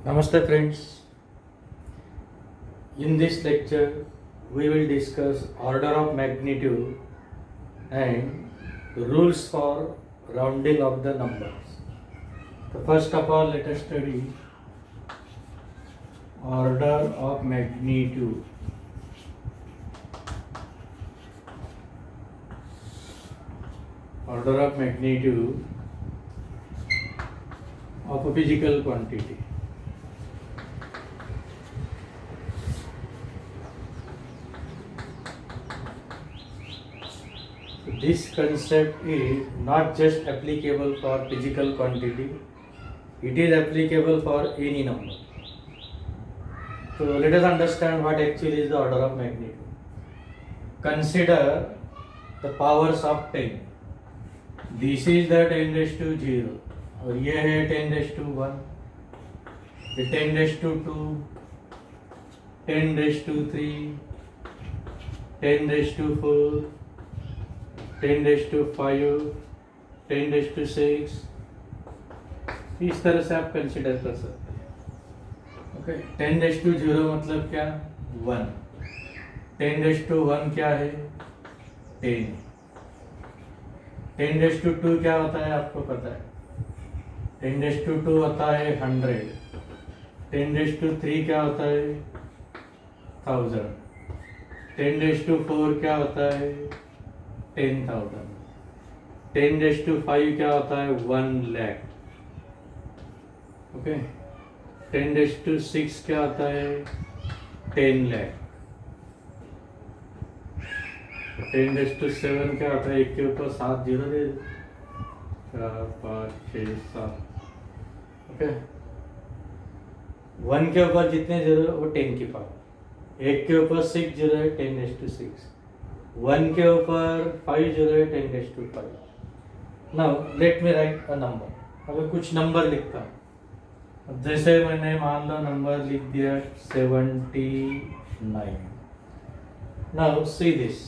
Namaste friends. In this lecture, we will discuss order of magnitude and rules for rounding of the numbers. So first of all, let us study order of magnitude. Order of magnitude of a physical quantity. This concept is not just applicable for physical quantity, it is applicable for any number. So let us understand what actually is the order of magnitude. Consider the powers of 10. This is the 10 raised to 0 और ये है 10 raised to 1, ये 10 raised to 2, 10 raised to 3, 10 raised to 4, 10 raised to 5, 10 raised to 6. इस तरह से आप consider कर सकते हैं. ओके, 10 raised to 0 मतलब क्या? 1. 10 raised to 1 क्या है? 10. 10 raised to 2 क्या होता है आपको पता है? 10 raised to 2 होता है 100. 10 raised to 3 क्या होता है? 1000. 10 raised to 4 क्या होता है? 10,000. 10 raised to 5 क्या होता है? 1 lakh. ओके. 10 raised to 6 क्या होता है? 10 lakh. 10 raised to 7 क्या होता है? एक के ऊपर 7 जीरो दे 4 5 6 7. ओके. 1 के ऊपर जितने जीरो वो 10 की पावर. एक के ऊपर 6 जीरो है 10 raised to 6. 1 के ऊपर 5 जीरो है 10 raised to 5. Now let me right a number. अब कुछ नंबर लिखता हूँ. अब जैसे मैंने मान लो नंबर लिख दिया 79. Now see this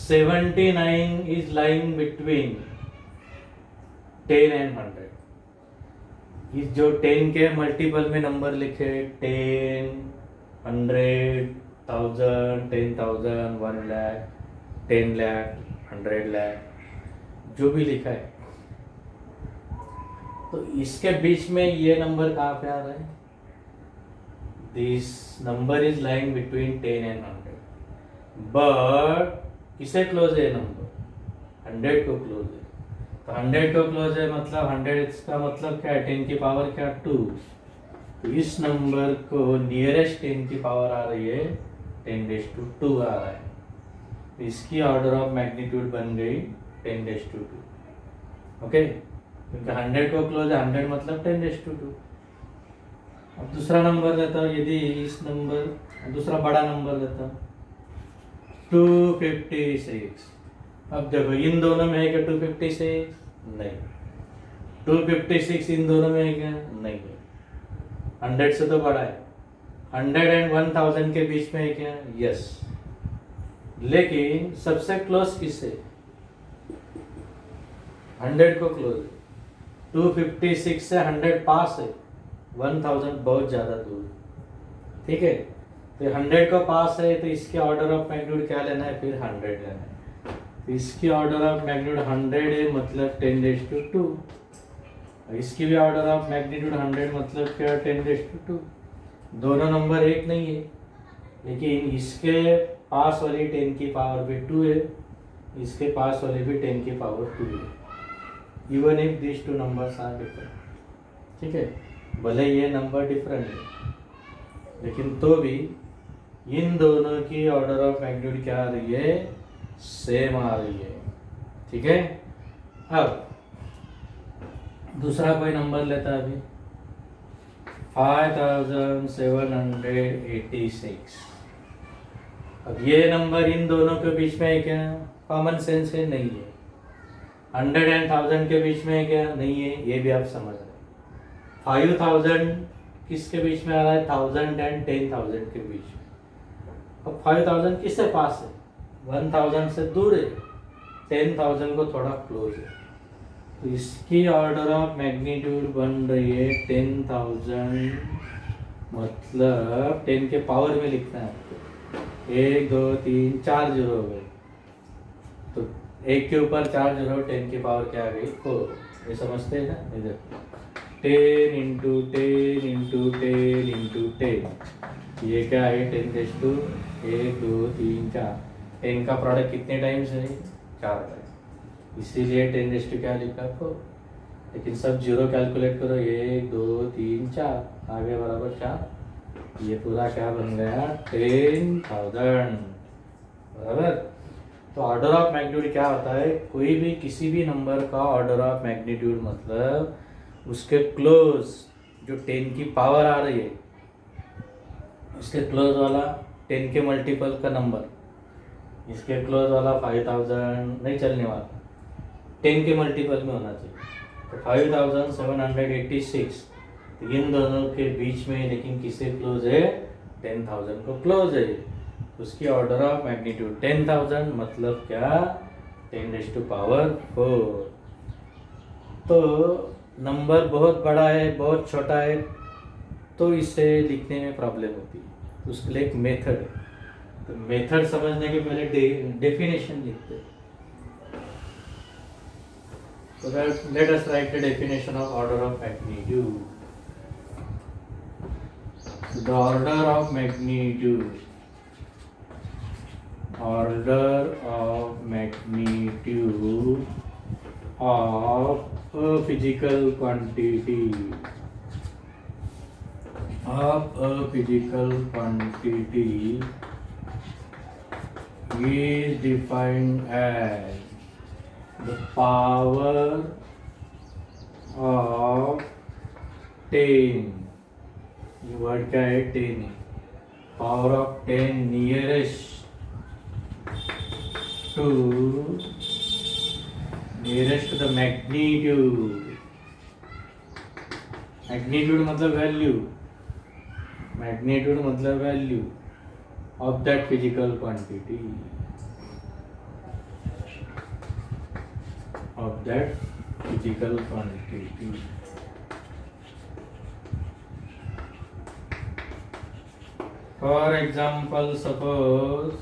79 is lying between 10 and 100. इस जो 10 के मल्टीपल में नंबर लिखे 10, 100, 1000, 10,000, 1 lakh, 10 lakh, 100 lakh, जो भी लिखा है, तो इसके बीच में ये नंबर कहाँ पे आ रहा है? This number is lying between 10 and 100. But किसे क्लोज है नंबर? 100 को क्लोज है. तो 100 को क्लोज है मतलब 100 का मतलब क्या है? 10 की पावर क्या? 2. तो इस नंबर को नियरेस्ट 10 की पावर आ रही है 10 raised to 2 आ रहा है. तो इसकी ऑर्डर ऑफ मैग्नीट्यूड बन गई 10 raised to 2. ओके, क्योंकि 100 को क्लोज है, 100 मतलब 10 raised to 2. अब दूसरा नंबर लेता हूँ. यदि इस नंबर दूसरा बड़ा नंबर लेता हूँ 256. अब देखो इन दोनों में है क्या 256? नहीं. 256 इन दोनों में है क्या? नहीं है. 100 से तो बड़ा है. 100 and 1000 के बीच में है क्या? यस. लेकिन सबसे क्लोज किससे? 100 को क्लोज है. 256 से 100 पास है, 1000 बहुत ज़्यादा दूर है. ठीक है, तो 100 को पास है तो इसके ऑर्डर ऑफ मैग्नीट्यूड क्या लेना है? फिर 100 लेना है. तो इसकी ऑर्डर ऑफ मैग्नीट्यूड 100 है मतलब 10 raised to 2. इसकी भी ऑर्डर ऑफ मैग्नीट्यूड 100 मतलब क्या? 10 raised to 2. दोनों नंबर एक नहीं है, लेकिन इसके पास वाली 10 की पावर भी 2 है, इसके पास वाली भी 10 की पावर 2 है. Even if this two numbers are different. ठीक है, भले ये नंबर डिफरेंट है, लेकिन तो भी इन दोनों की ऑर्डर ऑफ मैग्नीट्यूड क्या आ रही है? सेम आ रही है. ठीक है. अब दूसरा कोई नंबर लेता है अभी 5786. अब ये नंबर इन दोनों के बीच में है क्या? कॉमन सेंस है? नहीं है. 100 and 1000 के बीच में है क्या? नहीं है. ये भी आप समझ रहे. 5000 किसके बीच में आ रहा है? 1000 and 10,000 के बीच में. अब 5000 किससे पास है? 1000 से दूर है. 10,000 को थोड़ा क्लोज है. तो इसकी ऑर्डर ऑफ मैग्नीट्यूड बन रही है 10,000, मतलब 10 के पावर में लिखना है आपको। 1 2 3 4 जीरो हो गए, तो 1 के ऊपर 4 जीरो, 10 की पावर क्या आ गई 4। ये समझते हैं ना? इधर 10 इंटू 10 इंटू 10 इंटू 10, ये क्या है 10 रेज टू 1 2 3 4। 10 का प्रोडक्ट कितने टाइम्स है? 4 टाइम, इसीलिए 10 रेज टू क्या लिखा आपको। लेकिन सब जीरो कैलकुलेट करो, 1 2 3 4 आगे बराबर 4, ये पूरा क्या बन गया 10,000 बराबर। तो ऑर्डर ऑफ मैग्नीट्यूड क्या होता है? कोई भी किसी भी नंबर का ऑर्डर ऑफ मैग्नीट्यूड मतलब उसके क्लोज जो 10 की पावर आ रही है उसके क्लोज वाला 10 के मल्टीपल का नंबर, इसके क्लोज वाला 5,000 नहीं चलने वाला, 10 के मल्टीपल में होना चाहिए। तो 5,786, तो इन दोनों के बीच में लेकिन किसे क्लोज है? 10,000 को क्लोज है। उसकी ऑर्डर ऑफ मैग्नीट्यूड 10,000 मतलब क्या 10⁻⁴। तो नंबर बहुत बड़ा है बहुत छोटा है तो इसे लिखने में प्रॉब्लम होती है, तो उसके लिए एक मेथड है। तो मेथड समझने के पहले डेफिनेशन लिखते हैं। So let us write the definition of order of magnitude. So the order of magnitude of a physical quantity is defined as the power of 10, ये वर्ड क्या है 10, power of 10 nearest to the magnitude. Magnitude मतलब value, magnitude मतलब value of that physical quantity, of that physical quantity. For example, suppose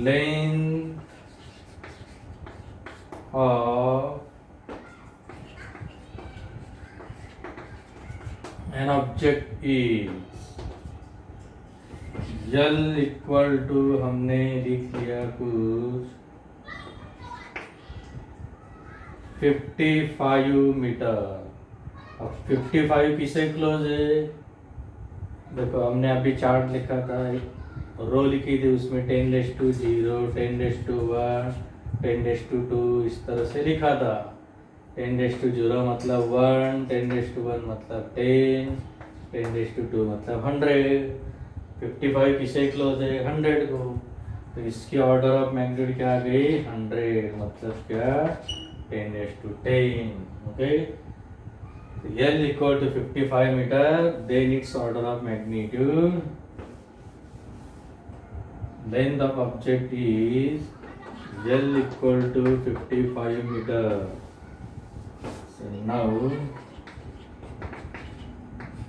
length of an object is L equal to, हमने लिख लिया कुछ 55 metre. अब 55 किसे क्लोज है? देखो हमने अभी चार्ट लिखा था, रो लिखी थी, उसमें 10⁻�0, 10⁻1, 10⁻2 इस तरह से लिखा था। 10⁻0 मतलब 1, 10⁻1 मतलब 10, 10⁻2 मतलब 100। 55 किसे क्लोज है? 100 को। तो इसकी ऑर्डर ऑफ मैग्नीट्यूड क्या आ गई 100, मतलब क्या 10⁻10। okay, so L equal to 55 meter, then its order of magnitude, length of object is L equal to 55 meter. So now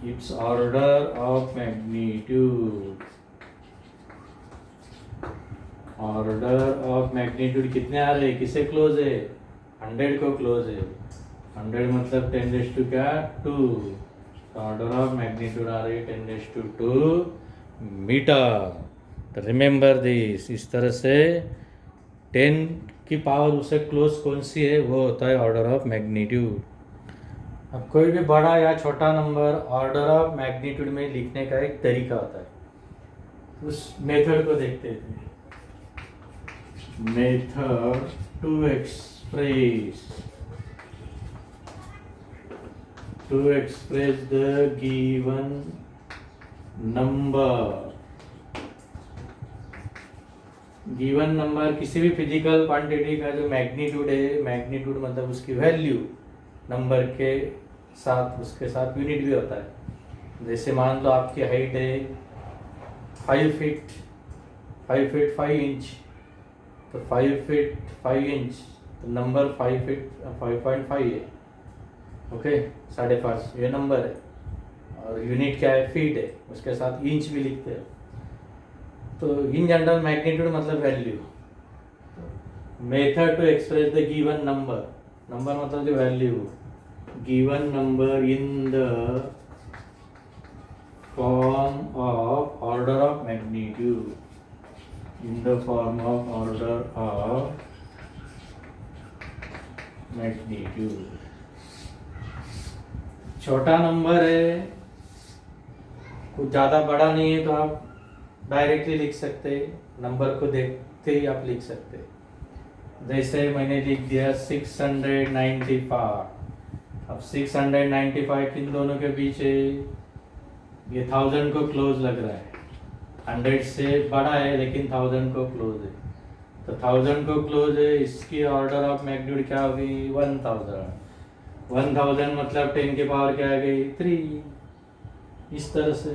its order of magnitude, कितने आ रहे हैं? किसे क्लोज है? 100 को क्लोज है। 100 मतलब 10⁻2, ऑर्डर ऑफ मैग्नीट्यूड आ रही है 10⁻2 मीटर। तो रिमेंबर दिस, इस तरह से 10 की पावर उसे क्लोज कौन सी है वो होता है ऑर्डर ऑफ मैग्नीट्यूड। अब कोई भी बड़ा या छोटा नंबर ऑर्डर ऑफ मैग्नीट्यूड में लिखने का एक तरीका होता है, उस मेथड को देखते हैं। Method to express the given number। Given number किसी भी फिजिकल क्वांटिटी का जो मैग्नीट्यूड है, मैग्नीट्यूड मतलब उसकी वैल्यू नंबर के साथ, उसके साथ यूनिट भी होता है। जैसे मान लो आपकी हाइट है 5 फीट 5 इंच, तो 5 फीट 5 इंच तो नंबर 5.5 है, ओके, 5.5 ये नंबर है, और यूनिट क्या है, फीट है, उसके साथ इंच भी लिखते हैं। तो इन जनरल मैग्नीट्यूड मतलब value. Method to express the given number, number मतलब जो value, given number in the form of order of magnitude, in the form of order of magnitude. छोटा नंबर है, कुछ ज़्यादा बड़ा नहीं है, तो आप डायरेक्टली लिख सकते हैं, नंबर को देखते ही आप लिख सकते हैं। जैसे मैंने लिख दिया 695। अब 695 किन दोनों के बीच है, ये 1000 को क्लोज लग रहा है, 100 से बड़ा है लेकिन 1000 को क्लोज है, तो 1000 को क्लोज है, इसकी ऑर्डर ऑफ मैग्नीट्यूड क्या होगी, 1000। 1000 मतलब 10 की पावर क्या आ गई, 3। इस तरह से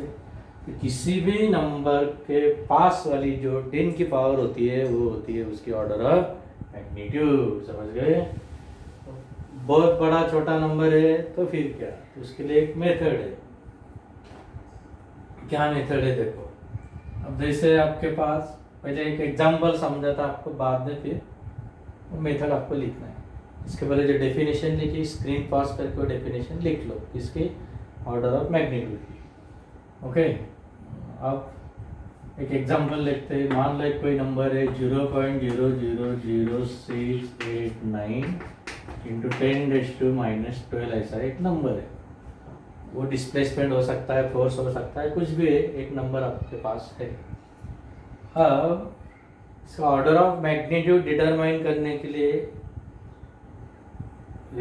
तो किसी भी नंबर के पास वाली जो 10 की पावर होती है वो होती है उसकी ऑर्डर ऑफ मैग्नीट्यूड। समझ गए? बहुत बड़ा छोटा नंबर है तो फिर क्या, तो उसके लिए एक मेथड है। क्या मेथड है देखो, अब जैसे आपके पास पहले एक एग्जांपल समझा था आपको, बाद में फिर वो मेथड आपको लिखना है। इसके पहले जो डेफिनेशन लिखी, स्क्रीन पास करके वो डेफिनेशन लिख लो इसकी ऑर्डर ऑफ मैग्नीट्यूड की। ओके, अब एक एग्जांपल लिखते हैं। मान लो कोई नंबर है 0.000689 इंटू 10⁻⁻12, ऐसा एक नंबर है। वो डिस्प्लेसमेंट हो सकता है, फोर्स हो सकता है, कुछ भी है, एक नंबर आपके पास है। अब इसका ऑर्डर ऑफ मैग्नीट्यूड डिटरमाइन करने के लिए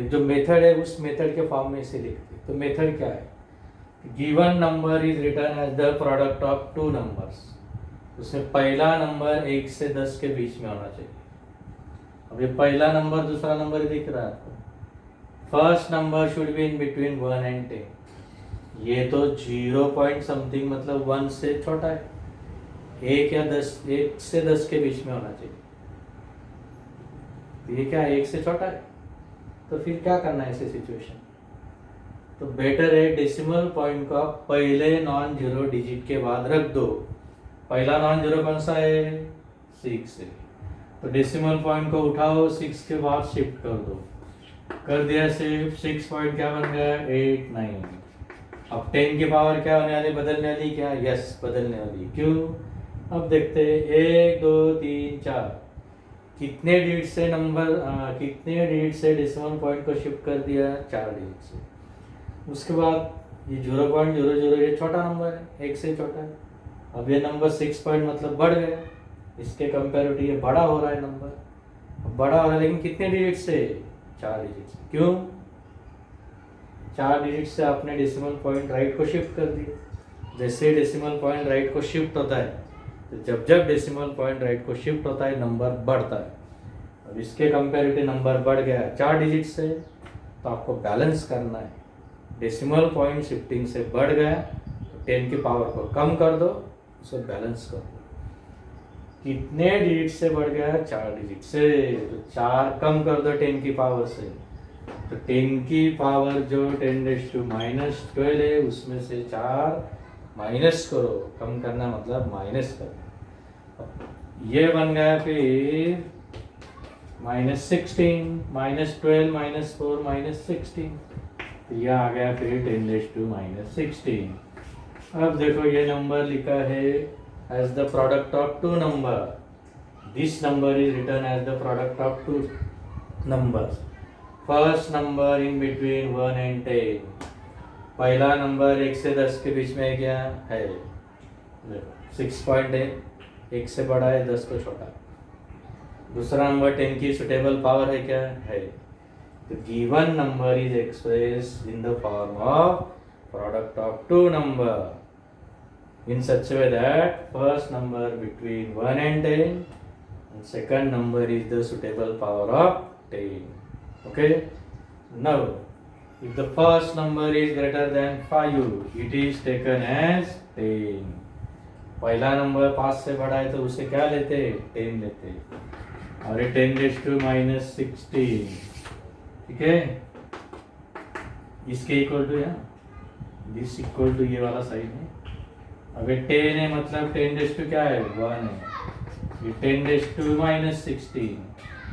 जो मेथड है उस मेथड के फॉर्म में इसे लिखते हैं। तो मेथड क्या है, given number is written as the product of two numbers. उसमें पहला नंबर 1 से 10 के बीच में होना चाहिए। अब ये पहला नंबर दूसरा नंबर दिख रहा है आपको, first number should be in between 1 and 10। ये तो 0 पॉइंट समथिंग मतलब 1 से छोटा है, 1 या 10, 1 से 10 के बीच में होना चाहिए। ये क्या 1 से छोटा है, तो फिर क्या करना है ऐसे सिचुएशन, तो बेटर है डेसिमल पॉइंट को आप पहले नॉन जीरो डिजिट के बाद रख दो। पहला नॉन जीरो कौन सा है, 6 है, तो डेसिमल पॉइंट को उठाओ, 6 के बाद शिफ्ट कर दो, कर दिया शिफ्ट, 6 पॉइंट क्या बन गया, 8 9। अब 10 की पावर क्या होने वाली, बदलने वाली क्या, यस बदलने वाली। क्यों, अब देखते हैं 1 2 3 4 कितने डिजिट से नंबर कितने डिजिट से डेसिमल पॉइंट को शिफ्ट कर दिया, 4 डिजिट से। उसके बाद ये 0.00 ये छोटा नंबर है, 1 से छोटा है। अब ये नंबर 6 पॉइंट मतलब बढ़ गया, इसके कंपेरेटिव ये बड़ा हो रहा है नंबर, बड़ा हो रहा है लेकिन कितने डिजिट से, 4 डिजिट से। क्यों, 4 डिजिट से आपने डेसिमल पॉइंट राइट को शिफ्ट कर दिया। जैसे डेसिमल पॉइंट राइट को शिफ्ट होता है, तो जब जब डेसिमल पॉइंट राइट को शिफ्ट होता है नंबर बढ़ता है। अब इसके कंपेरेटिव नंबर बढ़ गया 4 डिजिट से, तो आपको बैलेंस करना है। डेसिमल पॉइंट शिफ्टिंग से बढ़ गया, तो 10 की पावर को कम कर दो, उसे बैलेंस कर दो। कितने डिजिट से बढ़ गया, 4 डिजिट से, तो 4 कम कर दो 10 की पावर से, तो 10 की पावर जो 10⁻⁻12 है उसमें से 4 माइनस करो, कम करना मतलब माइनस करो। ये बन गया फिर -16, -12, -4, -16, तो यह आ गया फिर 10⁻⁻16। अब देखो ये नंबर लिखा है as the product of two number, this number is written as the product of two numbers. First number in between 1 and 10, पहला नंबर 1 से 10 के बीच में क्या है, 6 पॉइंट है, 1 से बड़ा है, 10 को छोटा। दूसरा नंबर 10 की सुटेबल पावर है क्या है, तो given number is express in the form of product of two number in such a way that first number between 1 and 10 and second number is the suitable power of 10. Okay, now if the first number is greater than 5 it is taken as 10. पहला number 5 से बड़ा है तो उसे क्या लेते हैं, 10 लेते हैं। और ये 10⁻⁻16, ठीक है। इसके इक्वल टू या दिस इक्वल टू ये वाला साइन है। अब ये 10 है मतलब 10 क्या है 1 है, ये 10⁻⁻16,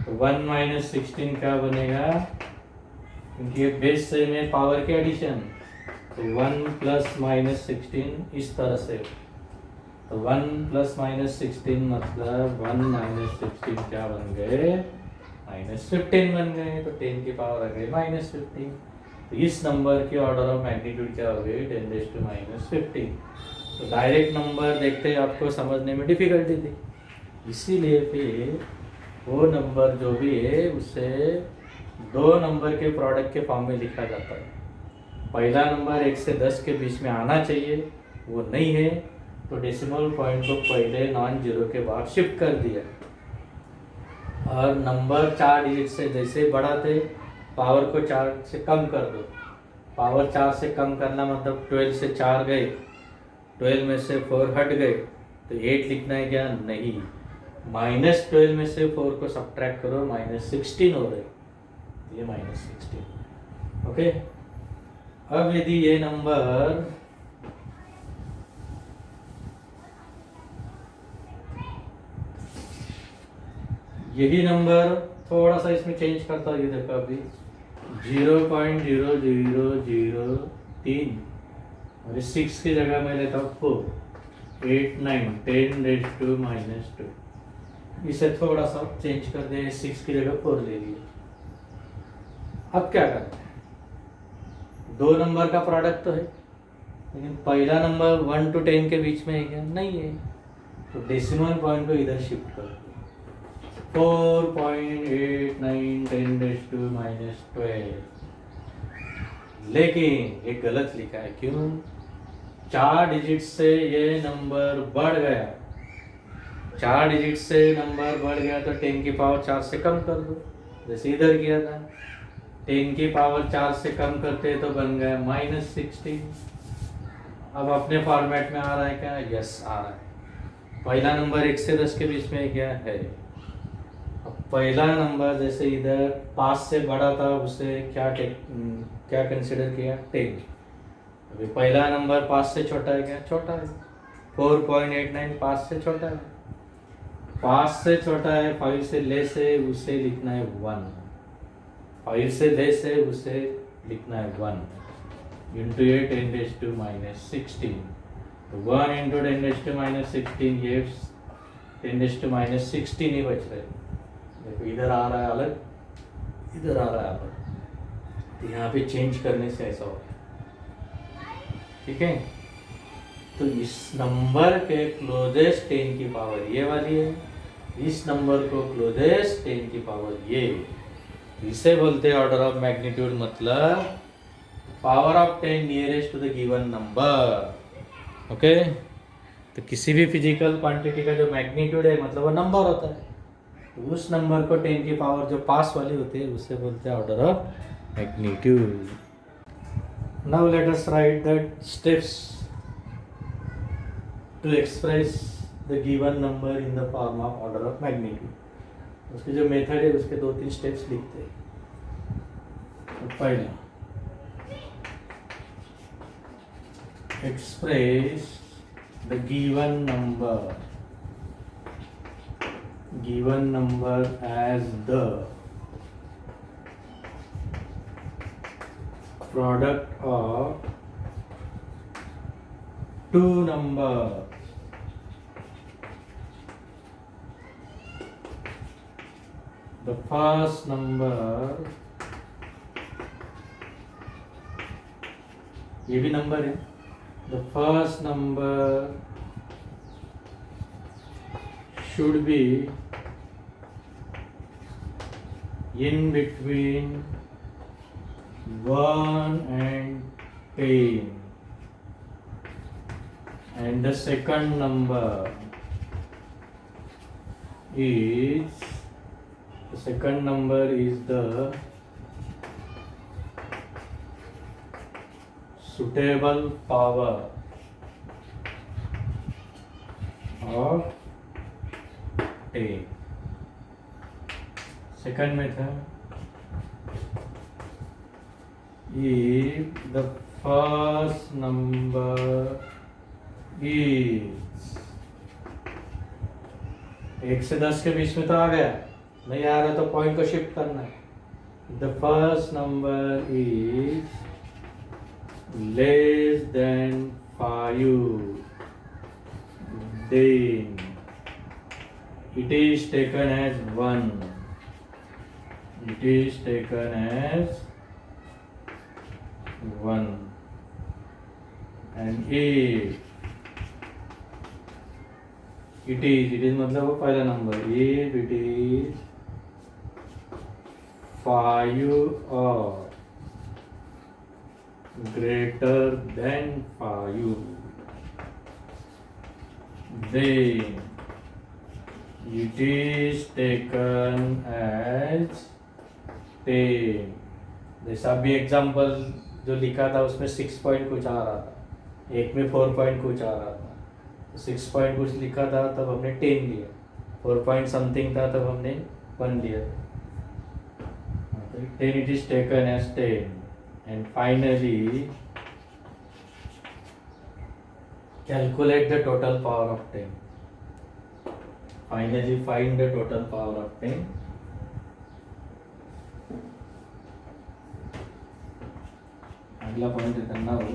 तो 1 - 16 क्या बनेगा, क्योंकि ये बेस से में पावर के एडिशन, तो 1 + -16 इस तरह से, तो 1 + -16 मतलब 1 - 16 क्या बन गए -15 बन गए, तो 10 की पावर आ गई -15। तो इस नंबर की ऑर्डर ऑफ मैग्नीट्यूड क्या हो गई 10⁻⁻15। तो डायरेक्ट नंबर देखते आपको समझने में डिफिकल्टी थी, इसीलिए फिर वो नंबर जो भी है उसे दो नंबर के प्रोडक्ट के फॉर्म में लिखा जाता है। पहला नंबर 1 से 10 के बीच में आना चाहिए, वो नहीं है तो डेसिमल पॉइंट को पहले नॉन जीरो के बाद शिफ्ट कर दिया, और नंबर 4 डिजिट से जैसे बढ़ाते पावर को 4 से कम कर दो। पावर 4 से कम करना मतलब 12 से 4 गए, 12 में से 4 हट गए, तो 8 लिखना है क्या, नहीं, -12 में से 4 को सब्ट्रैक्ट करो, -16 हो रहे, ये -16। ओके, अब यदि ये नंबर यही नंबर थोड़ा सा इसमें चेंज करता हूँ, ये देखो अभी 0.0003 और 6 की जगह मैं लेता हूँ 4, 8, 9, 10⁻⁻²। इसे थोड़ा सा चेंज कर दे, 6 की जगह 4 ले लिए। अब क्या करते हैं, दो नंबर का प्रोडक्ट तो है, लेकिन पहला नंबर 1 to 10 के बीच में है क्या, नहीं है, तो डेसिमल पॉइंट को इधर शिफ्ट कर 4.89 10⁻²। लेकिन ये गलत लिखा है, क्यों, 4 डिजिट से ये नंबर बढ़ गया, 4 डिजिट से नंबर बढ़ गया तो 10 की पावर 4 से कम कर दो, जैसे इधर किया था, 10 की पावर 4 से कम करते तो बन गया -16। अब अपने फॉर्मेट में आ रहा है क्या, यस आ रहा है। पहला नंबर 1 से 10 के बीच में क्या है, अब पहला नंबर जैसे इधर 5 से बड़ा था उसे क्या कंसिडर किया 10, अभी पहला नंबर 5 से छोटा है क्या, छोटा है, 4.89 5 से छोटा है, 5 से छोटा है, 5 से लेस है, उसे लिखना है 1, 5 से लेस है उसे लिखना है 1 इंटू ये 10⁻⁻16, तो 1 इंटू 10⁻⁻16 ये 10⁻⁻16 ही बच रहे। देखो इधर आ रहा है अलग, इधर आ रहा है अलग, तो यहाँ पे चेंज करने से ऐसा हो गया, ठीक है। तो इस नंबर के क्लोजेस्ट 10 की पावर ये वाली है, इस नंबर को क्लोजेस्ट 10 की पावर ये, इसे बोलते हैं ऑर्डर ऑफ मैग्नीट्यूड, मतलब power of 10 nearest to the given number. Okay, तो किसी भी फिजिकल क्वांटिटी का जो मैग्नीट्यूड है मतलब वो नंबर होता है, तो उस नंबर को 10 की पावर जो पास वाली होती है उसे बोलते हैं order of magnitude. Now let us write that steps to express the given number in the form of order of magnitude. उसके जो मेथड है उसके 2-3 स्टेप्स लिखते हैं। तो पहला, express the given number as the product of two numbers. The first number, ये भी नंबर है, the first number should be in between 1 and 10, and the second number is the suitable power of 10. second method, if the first number is 1 से 10 के बीच में तो आ गया, नहीं आ रहा तो पॉइंट को शिफ्ट करना है. The first number is less than 5, then it is taken as 1. It is taken as 1. And if it is मतलब वो पहला number, if it is 5 or greater than 5, then it is taken as 10. जैसा अभी example जो लिखा था उसमें 6 point कुछ आ रहा था, एक में 4 पॉइंट कुछ आ रहा था. 6 पॉइंट कुछ लिखा था तब हमने 10 लिया, 4 पॉइंट समथिंग था तब हमने 1 लिया. 10 it is taken as 10. And finally calculate the total power of 10. Finally find the total power of 10. अगला पॉइंट करना हो,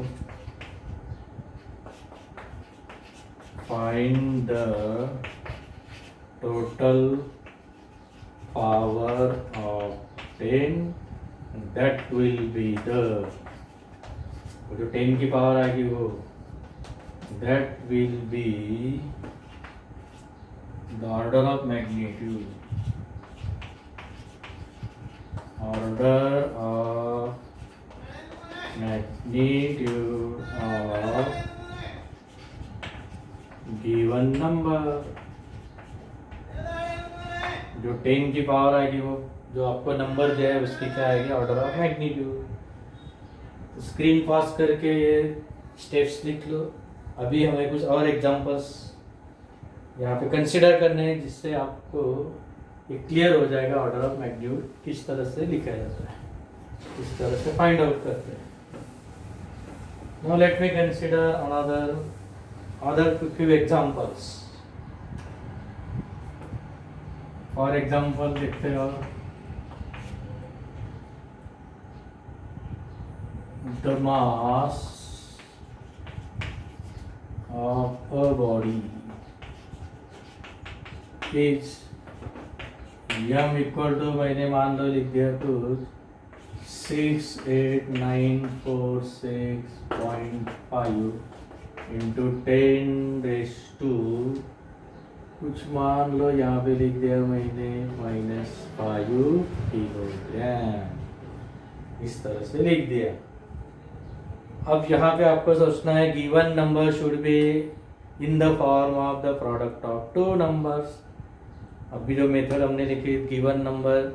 find the total power of 10, that will be the, वो जो 10 की पावर आएगी वो, that will be the order of magnitude, order of magnitude of given number. जो 10 की पावर आएगी वो जो आपको नंबर दिया है उसकी क्या आएगी, ऑर्डर ऑफ मैग्नीट्यूड. स्क्रीन पास करके ये स्टेप्स लिख लो. अभी हमें कुछ और एग्जांपल्स यहाँ पे कंसिडर करने हैं जिससे आपको ये क्लियर हो जाएगा ऑर्डर ऑफ मैग्नीट्यूड किस तरह से लिखा जाता है, किस तरह से फाइंड आउट करते हैं. Now let me consider another few examples. For example देखते हो, the mass of a body is m equal to, मैंने मान लो लिख दिया कुछ 68946.5 इंटू 10⁻⁻, कुछ मान लो यहाँ पे लिख दिया मैंने -5 किलोग्राम. इस तरह से लिख दिया. अब यहाँ पे आपको सोचना है given number should be in the form of the product of 2 numbers. अभी जो मेथड हमने लिखी, गिवन नंबर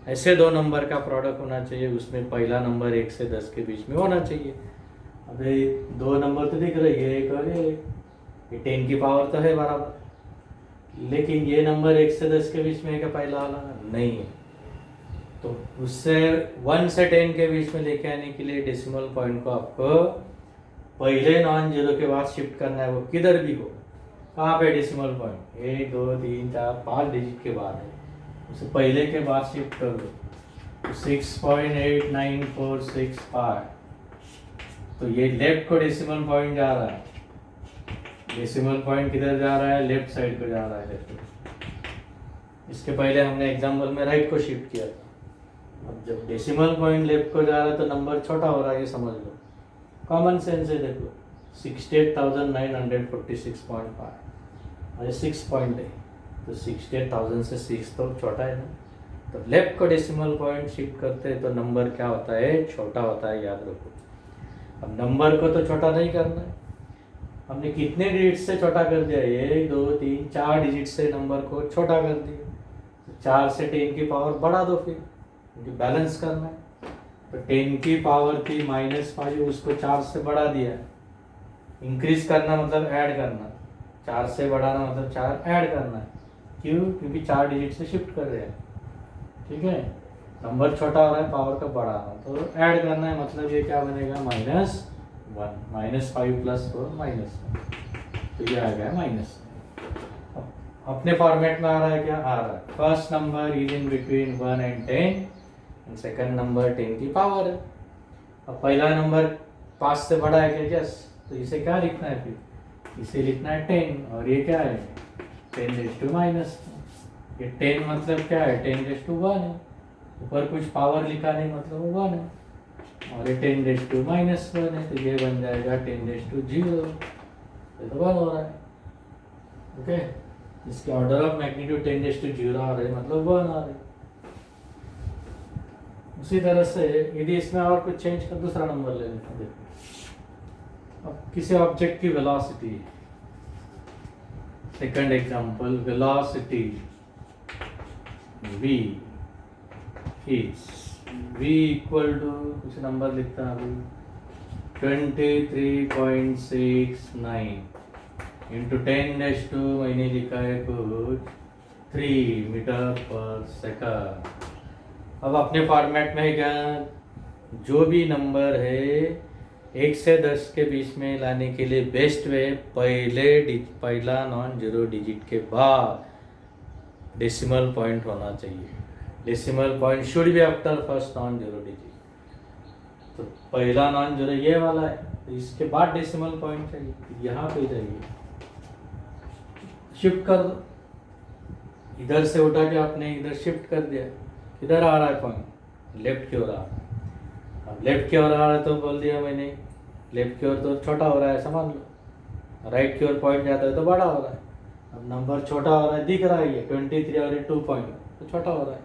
ऐसे 2 नंबर का प्रोडक्ट होना चाहिए, उसमें पहला नंबर 1 से 10 के बीच में होना चाहिए. अभी 2 नंबर तो दिख रही है, एक और ये 10 की पावर तो है बराबर, लेकिन ये नंबर 1 से 10 के बीच में है क्या पहला वाला? नहीं है. तो उससे 1 से 10 के बीच में लेके आने के लिए डेसिमल पॉइंट को आपको पहले नॉन जीरो के बाद शिफ्ट करना है, वो किधर भी हो. कहाँ पे डेसिमल पॉइंट? 1 2 3 4 5 डिजिट के बाद है, उसे पहले के बाद शिफ्ट कर दो. 6.89465, तो ये लेफ्ट को डेसिमल पॉइंट जा रहा है. डेसिमल पॉइंट किधर जा रहा है? लेफ्ट साइड को जा रहा है, लेफ्ट. इसके पहले हमने एग्जाम्पल में राइट को शिफ्ट किया था. अब जब डेसिमल पॉइंट लेफ्ट को जा रहा है तो नंबर छोटा हो रहा है, ये समझ लो. कॉमन सेंस है, देखो 68,946.5 और 6 पॉइंट है, तो 68,000 से 6 तो छोटा है ना. तो लेफ्ट को डेसिमल पॉइंट शिफ्ट करते हैं तो नंबर क्या होता है? छोटा होता है, याद रखो. अब नंबर को तो छोटा नहीं करना है, हमने कितने डिजिट से छोटा कर दिया? 1 2 3 4 डिजिट से नंबर को छोटा कर दिया. 4 से 10 की पावर बढ़ा दो, फिर क्योंकि बैलेंस करना है. तो 10 की पावर थी -5, उसको 4 से बढ़ा दिया. इंक्रीज करना मतलब ऐड करना, 4 से बढ़ाना मतलब 4 ऐड करना है. क्यों? क्योंकि 4 डिजिट से शिफ्ट कर रहे हैं. ठीक है, नंबर छोटा हो रहा है, पावर का बड़ा हो रहा है, तो ऐड करना है, मतलब ये क्या बनेगा -1, -5 + 4 -1, तो ये आ गया -। अपने फॉर्मेट में आ रहा है क्या, आ रहा है first number is in between 1 and 10 and second number 10 की पावर है। अब पहला नंबर 5 से बड़ा है क्या, यस, तो इसे क्या लिखना है, फिर इसे लिखना है 10, और ये क्या है 10⁻⁻, ये 10 मतलब क्या है 10⁻1 है, ऊपर कुछ पावर लिखा नहीं मतलब वो 1 है, और ये 10⁻1 है, तो ये बन जाएगा 10⁻0, ये तो 1 हो रहा है। ओके, इसके ऑर्डर ऑफ मैग्नीट्यूड 10⁻0 आ रहे मतलब 1 आ रहे। उसी तरह से यदि इसमें और कुछ चेंज कर दूसरा नंबर ले लेते हैं, देखो अब किसी ऑब्जेक्ट की velocity, second example, velocity v is v equal to कुछ नंबर लिखता है अभी 23.69 इंटू 10⁻², मैंने लिखा है कुछ 3 मीटर पर सेकंड। अब अपने फॉर्मेट में क्या, जो भी नंबर है 1 से 10 के बीच में लाने के लिए बेस्ट वे पहला नॉन जीरो डिजिट के बाद डेसिमल पॉइंट होना चाहिए। Decimal point should be after first non zero digit. तो पहला नॉन जीरो ये वाला है, तो इसके बाद डेसिमल पॉइंट चाहिए, यहाँ पे जाइए, शिफ्ट कर दो, इधर से उठा के आपने इधर शिफ्ट कर दिया, इधर आ रहा है पॉइंट, लेफ्ट की ओर आ रहा है। अब लेफ्ट की ओर आ रहा है तो बोल दिया मैंने, लेफ्ट की ओर तो छोटा हो रहा है समझ लो, राइट की ओर पॉइंट जाता है तो बड़ा हो रहा है। अब नंबर छोटा हो रहा है, दिख रहा है ये 23 और ये 2 पॉइंट, तो छोटा हो रहा है।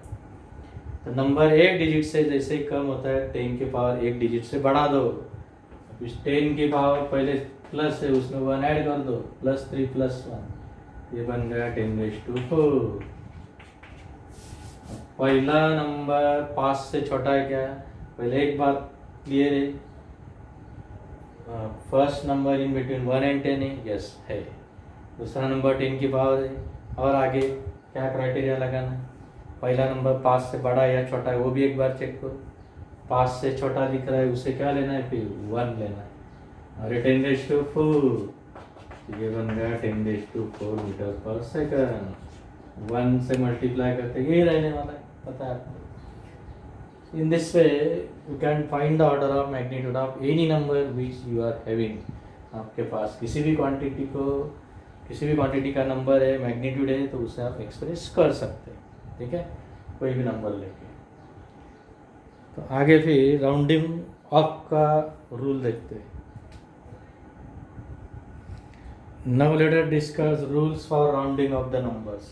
तो नंबर एक डिजिट से जैसे ही कम होता है 10 की पावर एक डिजिट से बढ़ा दो। अब इस 10 की पावर पहले प्लस है, उसमें 1 ऐड कर दो, +3 + 1, ये बन गया 10⁻4। पहला नंबर 5 से छोटा है क्या, पहले एक बात क्लियर है, first number in between 1 and 10 है, यस है। दूसरा नंबर 10 की पावर है, और आगे क्या क्राइटेरिया लगाना है, पहला नंबर 5 से बड़ा या छोटा है वो भी एक बार चेक करो, 5 से छोटा दिख रहा है उसे क्या लेना है, फिर 1 लेना है, और 10⁻4, ये बन गया 10⁻4 मीटर पर सेकंड। 1 से मल्टीप्लाई करते ये रहने वाला है, पता है आपको। In this way you can find the order of magnitude of any number which you are having। आपके पास किसी भी क्वांटिटी का नंबर है, मैग्नीट्यूड है, तो उसे आप एक्सप्रेस कर सकते हैं, ठीक है, कोई भी नंबर लेके। तो आगे फिर राउंडिंग ऑफ का रूल देखते हैं। Now let us discuss rules for rounding of the numbers।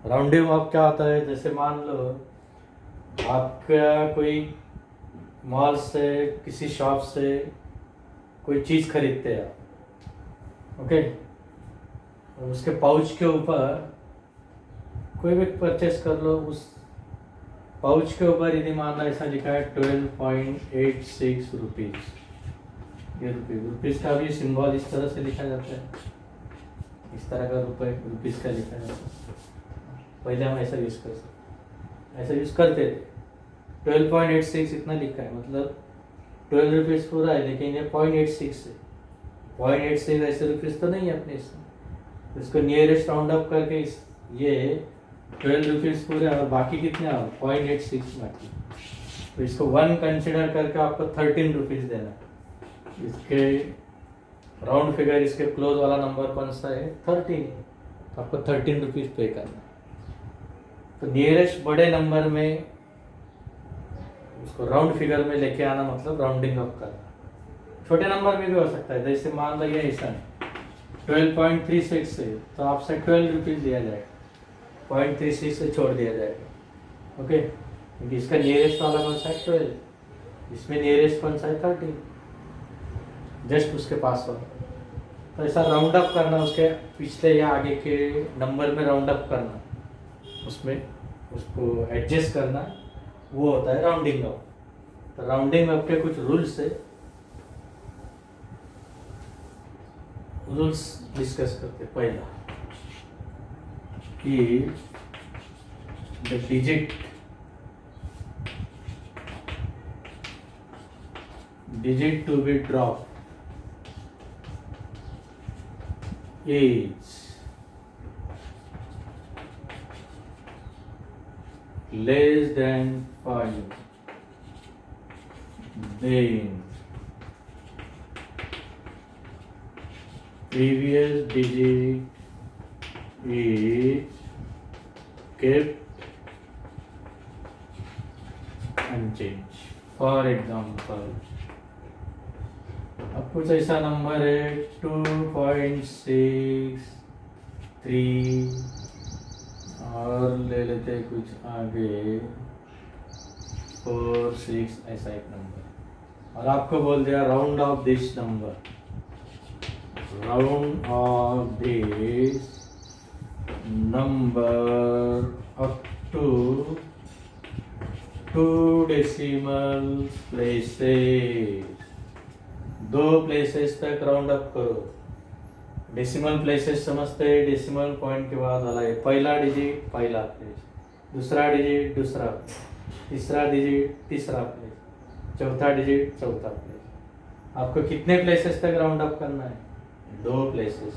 Rounding off क्या होता है, जैसे मान लो आपका कोई मॉल से, किसी शॉप से कोई चीज़ खरीदते हैं आप, ओके, उसके पाउच के ऊपर कोई भी परचेस कर लो, उस पाउच के ऊपर यदि मान लो ऐसा लिखा है 12.86 रुपीज़, ये रुपीज़ का भी सिंबल इस तरह से लिखा जाता है, इस तरह का रुपीज़ का लिखा जाता है। पहले हम ऐसा यूज़ कर सकते, ऐसा यूज़ करते थे। 12.86 इतना लिखा है, मतलब 12 रुपीज़ पूरा है, लेकिन ये 0.86 है, 0.86 ऐसे रुपीज़ तो नहीं है अपने इसमें, इसको नियरेस्ट राउंड अप करके ये 12 रुपीज़ पूरे और बाकी कितने आ 0.86 बाकी, तो इसको 1 कंसिडर करके आपको 13 रुपीज़ देना है। इसके राउंड फिगर, इसके क्लोज वाला नंबर कौन सा है 13, तो आपको 13 रुपीज़ पे करना है। तो नियरेस्ट बड़े नंबर में उसको राउंड फिगर में लेके आना, मतलब राउंडिंग अप करना। छोटे नंबर में भी हो सकता है, जैसे मान लो ये ऐसा 12.36 है, तो आपसे 12 रुपीज़ लिया जाएगा, 0.36 से छोड़ दिया जाएगा, ओके, क्योंकि इसका नियरेस्ट वाला कौन सा है 12, इसमें नियरेस्ट कौन सा है 13, जस्ट उसके पास वाला। तो ऐसा राउंड अप करना, उसके पिछले या आगे के नंबर में राउंड अप करना, उसमें उसको एडजस्ट करना, वो होता है राउंडिंग अप। तो राउंडिंग अप के कुछ रूल्स है, रूल्स डिस्कस करते। पहला कि the digit digit to be dropped is less than 5, then previous digit is kept unchanged. For example अब कुछ ऐसा नंबर है 2.63 और ले लेते हैं कुछ आगे 4, 6 ऐसा एक नंबर और आपको बोल दिया round off this number, round off this number up to 2 decimal places, 2 places तक राउंड अप करो। डेसिमल प्लेसेस समझते हैं, डेसिमल पॉइंट के बाद वाला है पहला डिजिट पहला प्लेस, दूसरा डिजिट दूसरा प्लेस, तीसरा डिजिट तीसरा प्लेस, चौथा डिजिट चौथा प्लेस। आपको कितने प्लेसेस तक राउंड अप करना है? 2 प्लेसेस।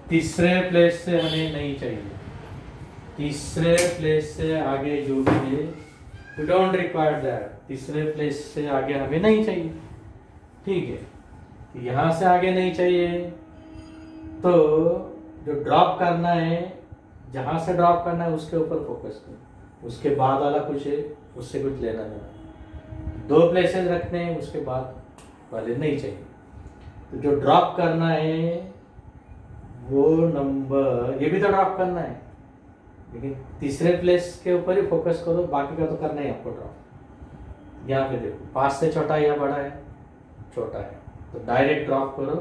तीसरे प्लेस से हमें नहीं चाहिए, तीसरे प्लेस से आगे जो भी है वी डोंट रिक्वायर दैट, तीसरे प्लेस से आगे हमें नहीं चाहिए। ठीक है, यहाँ से आगे नहीं चाहिए तो जो ड्रॉप करना है, जहाँ से ड्रॉप करना है उसके ऊपर फोकस करो। उसके बाद वाला कुछ है उससे कुछ लेना देना, 2 प्लेसेस रखने हैं उसके बाद वाले नहीं चाहिए। तो जो ड्रॉप करना है वो नंबर, ये भी तो ड्रॉप करना है लेकिन तीसरे प्लेस के ऊपर ही फोकस करो, बाकी का तो करना ही आपको ड्रॉप। यहाँ पे देखो 5 से छोटा है या बड़ा है? छोटा है, तो डायरेक्ट ड्रॉप करो,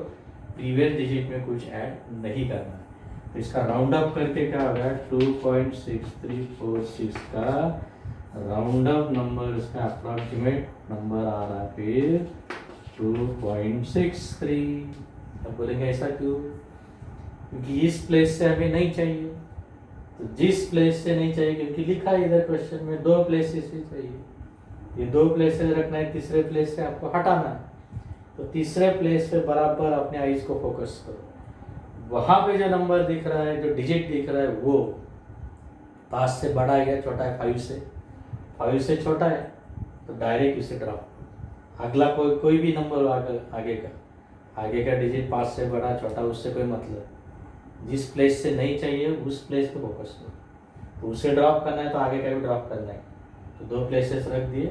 प्रीवियस डिजिट में कुछ ऐड नहीं करना है। तो इसका राउंड अप करके क्या होगा 2.6346 का राउंड अप नंबर, इसका अप्रॉक्सीमेट नंबर आ रहा है फिर 2.63। अब बोलेंगे ऐसा क्यों? क्योंकि इस प्लेस से हमें नहीं चाहिए, तो जिस प्लेस से नहीं चाहिए, क्योंकि लिखा है इधर क्वेश्चन में 2 प्लेसेस ही चाहिए, ये 2 प्लेसेस रखना है, तीसरे प्लेस से आपको हटाना है। तो तीसरे प्लेस पे बराबर अपने आईज को फोकस करो, वहाँ पे जो नंबर दिख रहा है, जो डिजिट दिख रहा है वो 5 से बड़ा है या छोटा है? 5 से छोटा है तो डायरेक्ट इसे ड्रॉप करो। अगला कोई भी नंबर आगे का डिजिट 5 से बड़ा छोटा उससे कोई मतलब, जिस प्लेस से नहीं चाहिए उस प्लेस पे फोकस करो। तो उसे ड्रॉप करना है तो आगे का भी ड्रॉप करना है, तो 2 प्लेसेस रख दिए।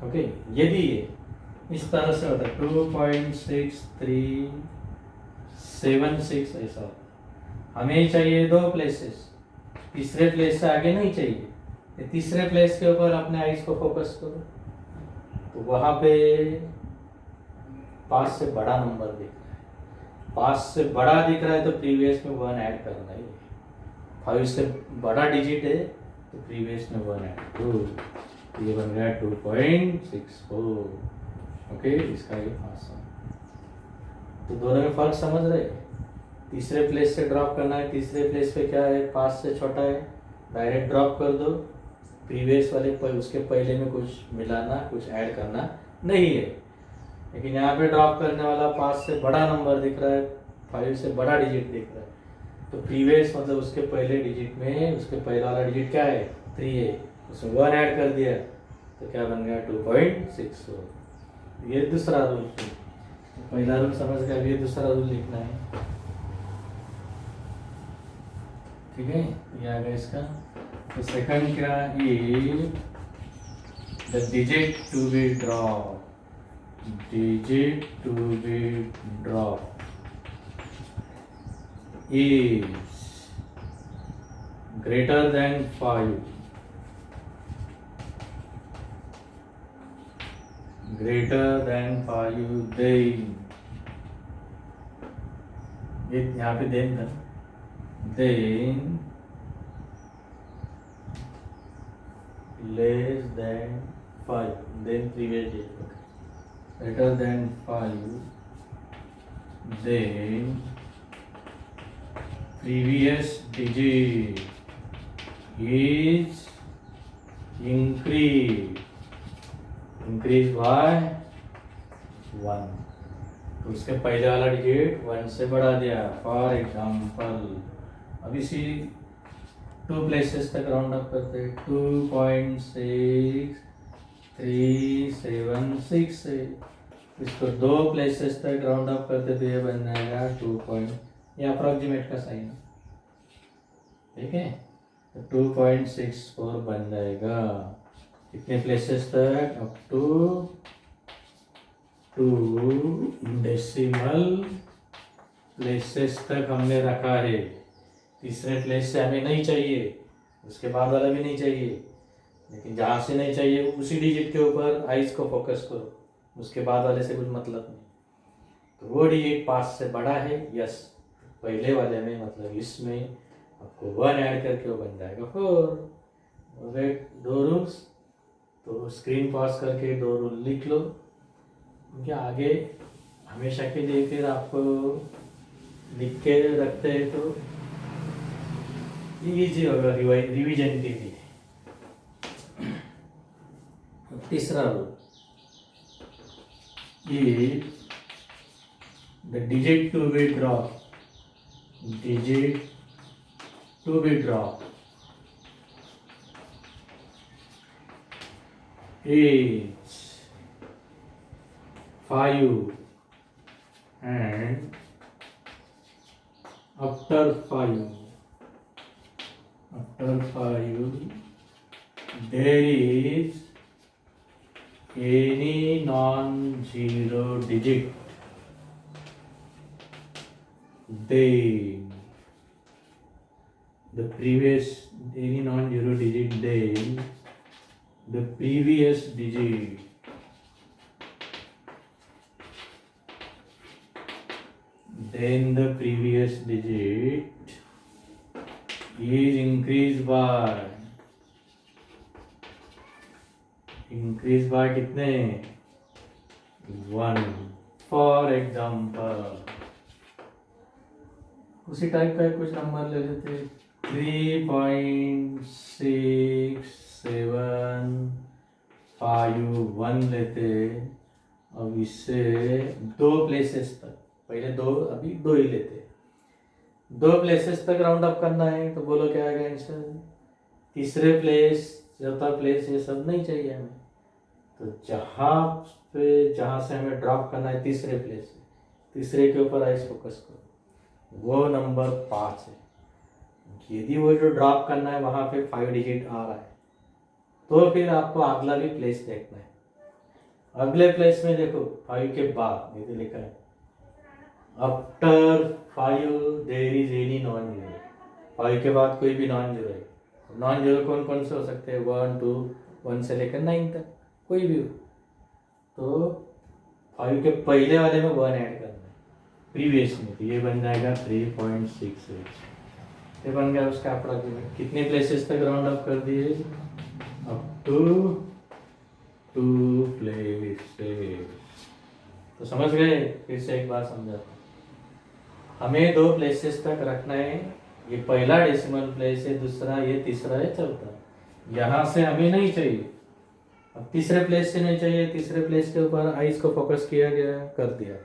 ओके, यदि ये इस तरह से होता है 2.6376 ऐसा होता है, हमें चाहिए 2 प्लेसेस, तीसरे प्लेस से आगे नहीं चाहिए, तीसरे प्लेस के ऊपर अपने आइज को फोकस करो। तो वहाँ पे 5 से बड़ा नंबर दिख रहा है, 5 से बड़ा दिख रहा है तो प्रीवियस में 1 ऐड करना है। 5 से बड़ा डिजिट है तो प्रीवियस में 1 ऐड, तो ये बन गया 2.64। ओके, इसका ये आसान। तो दोनों में फर्क समझ रहे? तीसरे प्लेस से ड्रॉप करना है, तीसरे प्लेस पे क्या है 5 से छोटा है, डायरेक्ट ड्रॉप कर दो, प्रीवियस वाले पर उसके पहले में कुछ मिलाना कुछ ऐड करना नहीं है। लेकिन यहाँ पे ड्रॉप करने वाला 5 से बड़ा नंबर दिख रहा है, 5 से बड़ा डिजिट दिख रहा है, तो प्रीवियस मतलब उसके पहले डिजिट में उसके पहला वाला डिजिट क्या है 3 है, उसमें 1 ऐड कर दिया तो क्या बन गया 2.64। ये दूसरा रूल, पहला रूल समझ गया, ये दूसरा रूल लिखना है। ठीक है, ये आ गया इसका। तो सेकंड क्या है, the digit to be drop, digit to be dropped is greater than 5, then ये यहाँ पे then less than 5, then previous digit, greater than 5, then previous digit is increased increase by 1, तो उसके पहले वाला डिजिट 1 से बढ़ा दिया। फॉर एग्जाम्पल अब इसी 2 प्लेसेस तक राउंड अप करते हैं। 2.6376 से इसको 2 प्लेसेस तक राउंड अप करते तो ये बन जाएगा 2. ये अप्रॉक्सीमेट का साइन है, ठीक है। तो 2.64 बन जाएगा। कितने प्लेसेस तक? अप टू 2 डेसिमल प्लेसेस तक हमने रखा है। तीसरे प्लेस से हमें नहीं चाहिए, उसके बाद वाला भी नहीं चाहिए, लेकिन जहाँ से नहीं चाहिए उसी डिजिट के ऊपर आइज को फोकस करो, उसके बाद वाले से कुछ मतलब नहीं। तो वो डिजिट 5 से बड़ा है, यस। पहले वाले में मतलब इसमें आपको 1 ऐड करके वो बन जाएगा 4। वेट 2 रूल्स, तो स्क्रीन पॉज करके 2 रूल लिख लो, क्योंकि आगे हमेशा के लिए फिर आपको लिख के रखते हैं तो इजी होगा रिवीजन के लिए। तीसरा rule, the digit to be drop is 5 and after 5 there is any non-zero digit, then the previous any non-zero digit, then the previous digit is increased by कितने? 1। फॉर एग्जाम्पल उसी type का कुछ number ले लेते, 3.675 लेते। अब इससे 2 places तक, पहले 2, अभी 2 ही लेते। 2 प्लेसेस तक राउंड अप करना है, तो बोलो क्या आएगा आंसर? तीसरे प्लेस, चौथा प्लेस, ये सब नहीं चाहिए हमें। तो जहाँ से हमें ड्रॉप करना है तीसरे प्लेस से, तीसरे के ऊपर आइज फोकस करो, वो नंबर 5 है। यदि वो जो ड्रॉप करना है वहाँ पे 5 डिजिट आ रहा है, तो फिर आपको अगला भी प्लेस देखना है। अगले प्लेस में देखो 5 के बाद ये लिखा है after 5 there is any non zero. 5 के बाद कोई भी नॉन जीरो है। नॉन जीरो कौन कौन से हो सकते हैं? 1, 2, 1 से लेकर 9 तक कोई भी हो। तो 5 के पहले वाले में 1 ऐड करना है प्रीवियस में, तो ये बन जाएगा 3.68। ये बन गया उसका अप्रॉक्सीमेट। कितने प्लेसेस तक राउंड अप कर दिए? Up to 2 places. तो समझ गए? फिर से एक बार समझाता हूँ। हमें 2 प्लेसेस तक रखना है। ये पहला डेसिमल प्लेस है, दूसरा ये, तीसरा है, चौथा। यहाँ से हमें नहीं चाहिए, अब तीसरे प्लेस से नहीं चाहिए, तीसरे प्लेस के ऊपर आइज को फोकस किया गया, कर दिया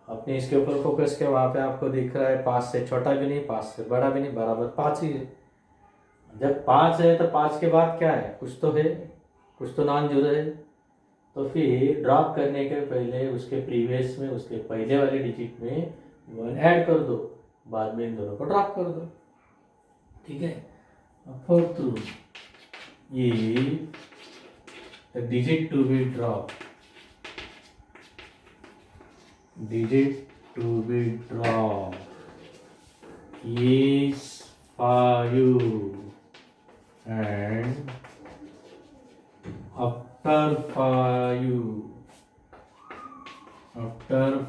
अपने इसके ऊपर फोकस किया। वहाँ पे आपको दिख रहा है 5 से छोटा भी नहीं, 5 से बड़ा भी नहीं, बराबर 5 ही है। जब 5 है तो 5 के बाद क्या है? कुछ तो है, कुछ तो नॉन जीरो है। तो फिर ड्रॉप करने के पहले उसके प्रीवियस में, उसके पहले वाले डिजिट में 1 ऐड कर दो, बाद में इन दोनों को ड्रॉप कर दो, ठीक है। अब फोर्थ रूल, ये digit to be drop is 5 and after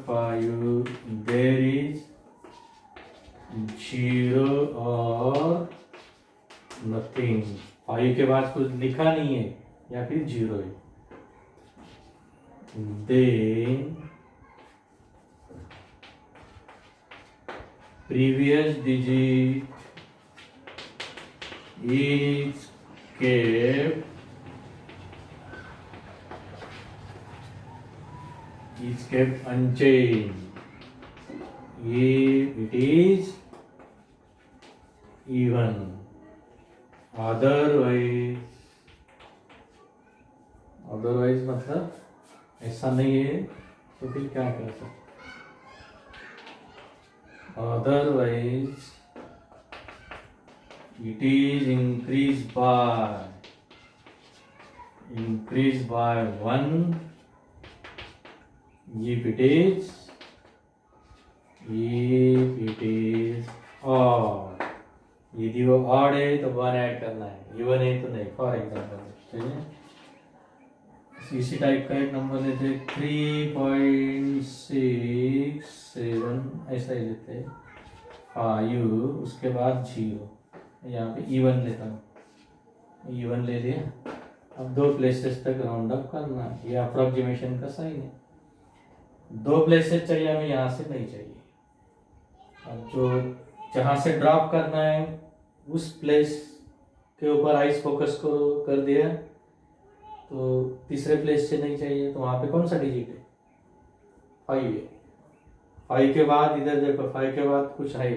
5 there is 0 or nothing। 5 के बाद कुछ लिखा नहीं है या फिर 0 है। then previous digit is kept is kept unchanged if it is even. Otherwise मतलब ऐसा नहीं है तो फिर क्या कर सकते? Otherwise it is increased by 1 if it is odd. यदि वो ऑड है तो 1 ऐड करना है, इवन है तो नहीं. फॉर एग्जाम्पल चलिए इसी टाइप का एक नंबर लेते 3.67 ऐसा ही लेते हैं 5 उसके बाद 0. यहाँ पे इवन लेता हूँ, इवन ले लिया. अब 2 प्लेसेस तक राउंड अप करना है. ये अप्रोक्सीमेशन का साइन है. 2 प्लेसेस चाहिए हमें, यहाँ से नहीं चाहिए. अब जो जहाँ से ड्रॉप करना है उस प्लेस के ऊपर आइस फोकस को कर दिया, तो तीसरे प्लेस से नहीं चाहिए, तो वहाँ पे कौन सा डिजिट है? 5 है. 5 के बाद इधर देखो, 5 के बाद कुछ है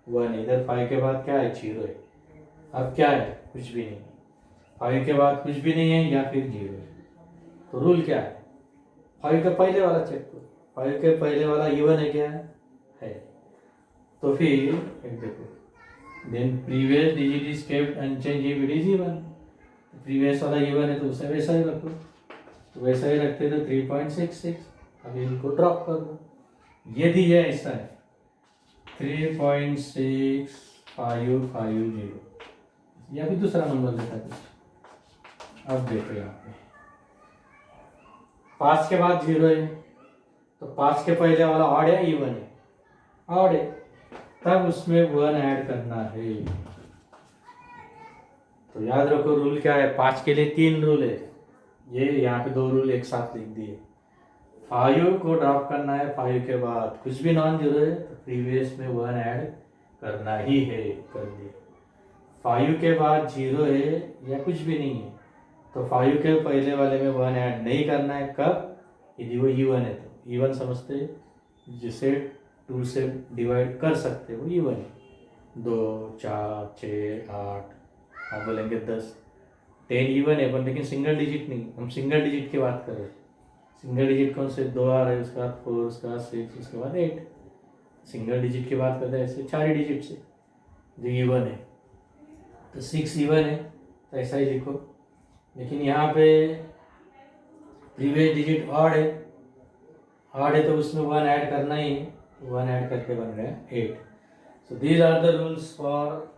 1, इधर 5 के बाद क्या है? 0 है. अब क्या है? कुछ भी नहीं. 5 के बाद कुछ भी नहीं है या फिर 0 है. तो रूल क्या है? 5 का पहले वाला चेक करो. 5 के पहले वाला इवन है क्या? है. तो फिर एक देखो, then previous digit is kept unchange if it is even. Previous वाला इवन है तो उसे वैसा ही रखो. तो वैसा ही रखते तो 3.66. अब इनको ड्रॉप कर दो. यदि ये ऐसा है 3.6550 या फिर दूसरा नंबर देता कुछ. अब देखो यहाँ पे 5 के बाद 0 है, तो 5 के पहले वाला ऑड है इवन है? ऑड है. तब उसमें 1 ऐड करना है. तो याद रखो रूल क्या है. 5 के लिए 3 रूल है. ये यहाँ पे 2 रूल एक साथ लिख दिए. 5 को ड्रॉप करना है. 5 के बाद कुछ भी नॉन जीरो है तो प्रीवियस में 1 ऐड करना ही है. कर दिए. 5 के बाद 0 है या कुछ भी नहीं है तो 5 के पहले वाले में 1 ऐड नहीं करना है. कब? यदि वो इवन है तो. इवन समझते जिसे 2 से डिवाइड कर सकते वो इवन है. 2, 4, 6, 8 आप बोलेंगे 10, 10 इवन है. पर लेकिन सिंगल डिजिट नहीं. हम सिंगल डिजिट की बात कर रहे हैं. सिंगल डिजिट कौन से? 2 आ रहे, उसके बाद 4, उसके बाद 6, उसके बाद 8. सिंगल डिजिट की बात करते हैं ऐसे 4 ही डिजिट से जो इवन है. तो 6 इवन है तो ऐसा ही लिखो. लेकिन यहाँ पे प्रीवियस डिजिट ऑड है. ऑड है तो उसमें 1 ऐड करना ही है. 1 ऐड करके बन गया 8. So these are the rules for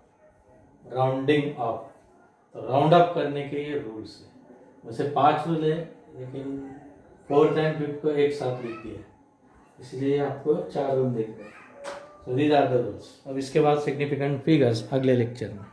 rounding up. तो राउंड अप करने के ये रूल्स है. वैसे 5 रूल है लेकिन 4th and 5th को एक साथ लिख दिया, इसलिए आपको 4 रूल देखते हैं. So these are the rules. अब इसके बाद सिग्निफिकेंट फिगर्स अगले लेक्चर में.